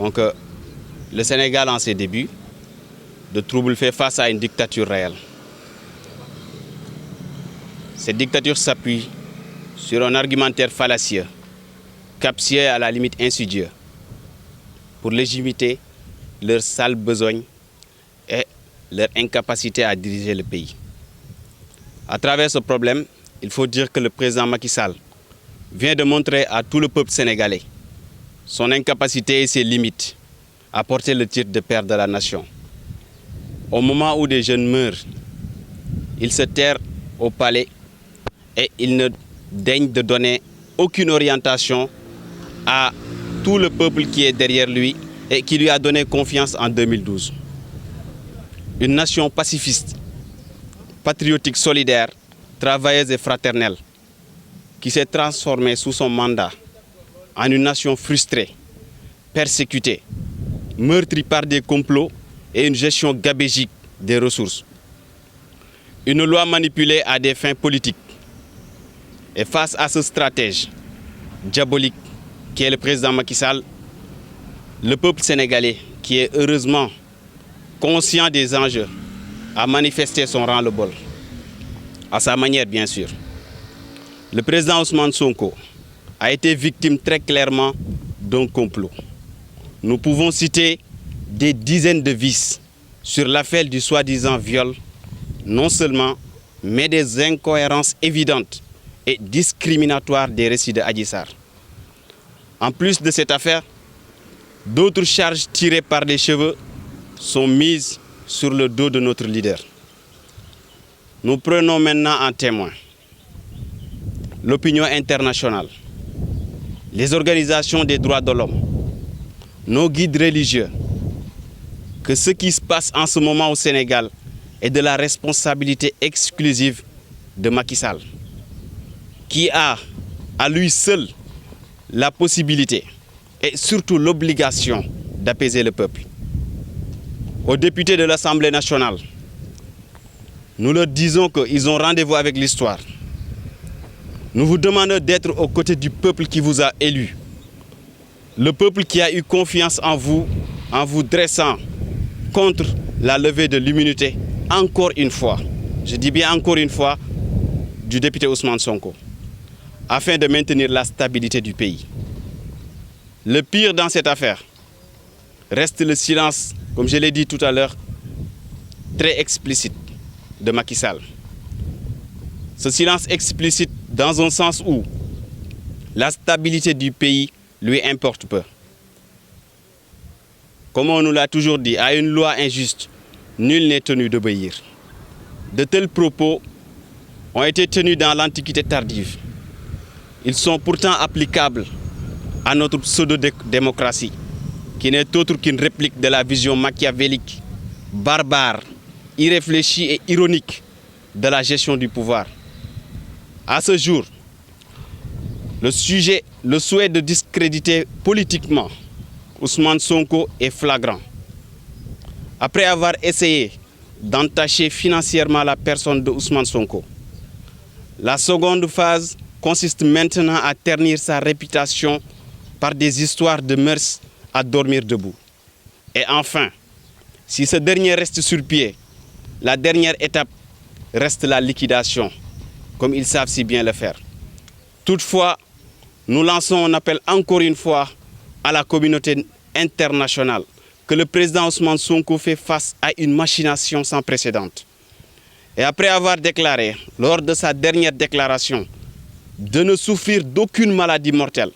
Donc, le Sénégal, en ses débuts de troubles, fait face à une dictature réelle. Cette dictature s'appuie sur un argumentaire fallacieux, captieux à la limite insidieux, pour légitimer leurs sales besognes et leur incapacité à diriger le pays. À travers ce problème, il faut dire que le président Macky Sall vient de montrer à tout le peuple sénégalais son incapacité et ses limites à porter le titre de père de la nation. Au moment où des jeunes meurent, il se terre au palais et il ne daigne de donner aucune orientation à tout le peuple qui est derrière lui et qui lui a donné confiance en 2012. Une nation pacifiste, patriotique, solidaire, travailleuse et fraternelle, qui s'est transformée sous son mandat en une nation frustrée, persécutée, meurtrie par des complots et une gestion gabégique des ressources. Une loi manipulée à des fins politiques. Et face à ce stratège diabolique qui est le président Macky Sall, le peuple sénégalais, qui est heureusement conscient des enjeux, a manifesté son ras-le-bol, à sa manière bien sûr. Le président Ousmane Sonko a été victime très clairement d'un complot. Nous pouvons citer des dizaines de vices sur l'affaire du soi-disant viol, non seulement, mais des incohérences évidentes et discriminatoires des récits de Adji Sarr. En plus de cette affaire, d'autres charges tirées par les cheveux sont mises sur le dos de notre leader. Nous prenons maintenant en témoin l'opinion internationale, les organisations des droits de l'homme, nos guides religieux, que ce qui se passe en ce moment au Sénégal est de la responsabilité exclusive de Macky Sall, qui a à lui seul la possibilité et surtout l'obligation d'apaiser le peuple. Aux députés de l'Assemblée nationale, nous leur disons qu'ils ont rendez-vous avec l'histoire. Nous vous demandons d'être aux côtés du peuple qui vous a élu. Le peuple qui a eu confiance en vous dressant contre la levée de l'immunité, encore une fois, je dis bien encore une fois, du député Ousmane Sonko, afin de maintenir la stabilité du pays. Le pire dans cette affaire reste le silence, comme je l'ai dit tout à l'heure, très explicite de Macky Sall. Ce silence explicite dans un sens où la stabilité du pays lui importe peu. Comme on nous l'a toujours dit, à une loi injuste, nul n'est tenu d'obéir. De tels propos ont été tenus dans l'Antiquité tardive. Ils sont pourtant applicables à notre pseudo-démocratie, qui n'est autre qu'une réplique de la vision machiavélique, barbare, irréfléchie et ironique de la gestion du pouvoir. À ce jour, le souhait de discréditer politiquement Ousmane Sonko est flagrant. Après avoir essayé d'entacher financièrement la personne de Ousmane Sonko, la seconde phase consiste maintenant à ternir sa réputation par des histoires de mœurs à dormir debout. Et enfin, si ce dernier reste sur pied, la dernière étape reste la liquidation, comme ils savent si bien le faire. Toutefois, nous lançons un appel encore une fois à la communauté internationale que le président Ousmane Sonko fait face à une machination sans précédent. Et après avoir déclaré, lors de sa dernière déclaration, de ne souffrir d'aucune maladie mortelle,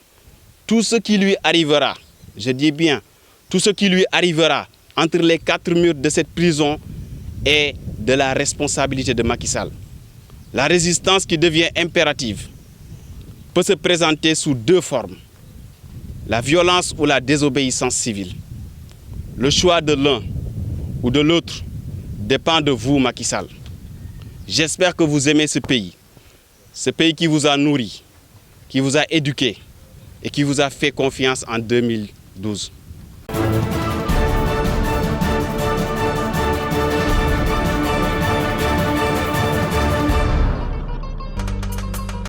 tout ce qui lui arrivera, je dis bien, tout ce qui lui arrivera entre les quatre murs de cette prison est de la responsabilité de Macky Sall. La résistance qui devient impérative peut se présenter sous deux formes: la violence ou la désobéissance civile. Le choix de l'un ou de l'autre dépend de vous, Macky Sall. J'espère que vous aimez ce pays qui vous a nourri, qui vous a éduqué et qui vous a fait confiance en 2012.